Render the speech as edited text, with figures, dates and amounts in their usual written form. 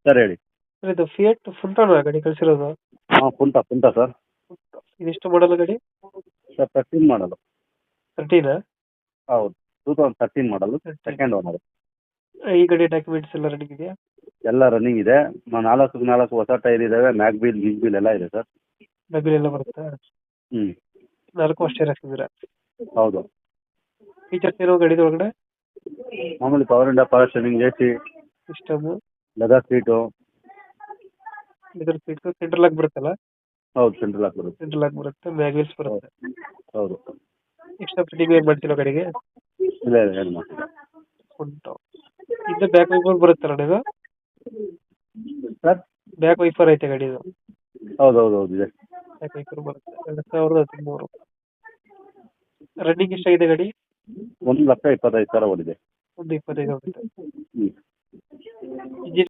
Sir ಹೇಳಿ. Sir ಇದು fiat ಫುಂಟಾನ ಗಾಡಿ ಕಳಿಸಿರೋದು? ಹಾಂ ಪುಂಟ ಸರ್. ಇದೆಷ್ಟು ಮಾಡಲ್ ಗಾಡಿ? ಸರ್ 13 ಮಾಡಲು. 13? ಹೌದು 2013 ಮಾಡಲು, ಸೆಕೆಂಡ್ ಓನರ್. ಈ ಗಾಡಿ ಡಾಕ್ಯುಮೆಂಟ್ಸ್ ಎಲ್ಲ ರನ್ನಿಂಗ್ ಇದೆಯಾ? ಎಲ್ಲ ರನ್ನಿಂಗ್ ಇದೆ. 4 ಹೊಸ ಟೈರ್ ಇದ್ದಾವೆ. ಮ್ಯಾಗ್ ಬಿಲ್ ಗಿಗ್ ಬಿಲ್ ಎಲ್ಲ ಇದೆ ಸರ್. ಡಬ್ಬಿಲ್ ಎಲ್ಲ ಬರುತ್ತಾ? ಹ್ಞೂ 4 ಅಷ್ಟೇ ಹಾಕ್ತಿದ್ದೀರಾ? ಹೌದು. ಫೀಚರ್ಸ್ ಏನೋ ಗಾಡಿದ ಒಳಗಡೆ? ಮಾಮೂಲಿ ಪವರ್ ಇಂಡ, power steering, A C, system, leather seat. ಇದರ ಸೀಟ್ ಸೆಂಟ್ರಲ್ ಲಾಕ್ ಬರುತ್ತಲ್ಲ? ಹೌದು ಸೆಂಟ್ರಲ್ ಲಾಕ್ ಬರುತ್ತೆ. ಸೆಂಟ್ರಲ್ ಲಾಕ್ ಬರುತ್ತೆ, ಮ್ಯಾಗ್ವಿಲ್ಸ್ ಬರುತ್ತೆ. ಹೌದು. ಎಕ್ಸ್ಟ್ರಾ ಫಿಟ್ಟಿಂಗ್ ಏನು ಮಾಡ್ತಿಲ್ಲ ಗಾಡಿಗೆ? ಇಲ್ಲ ಏನು ಮಾಡ್ತಿಲ್ಲ ಉಂಟು. ಇದು ಬ್ಯಾಕ್ ವೈಪರ್ ಬರುತ್ತಲ್ಲ ಇದು? ಸರ್. ಬ್ಯಾಕ್ ವೈಪರ್ ಐತೆ ಗಾಡಿದು? ಹೌದು ಇದೆ. ಬ್ಯಾಕ್ ವೈಪರ್ ಬರುತ್ತೆ. 2013. ರನ್ನಿಂಗ್ ಎಷ್ಟಾಗಿದೆ ಗಾಡಿ? 1,25,000 ಓಡಿದೆ. 1,25,000 ಆಗುತ್ತೆ. ಹ್ಞೂ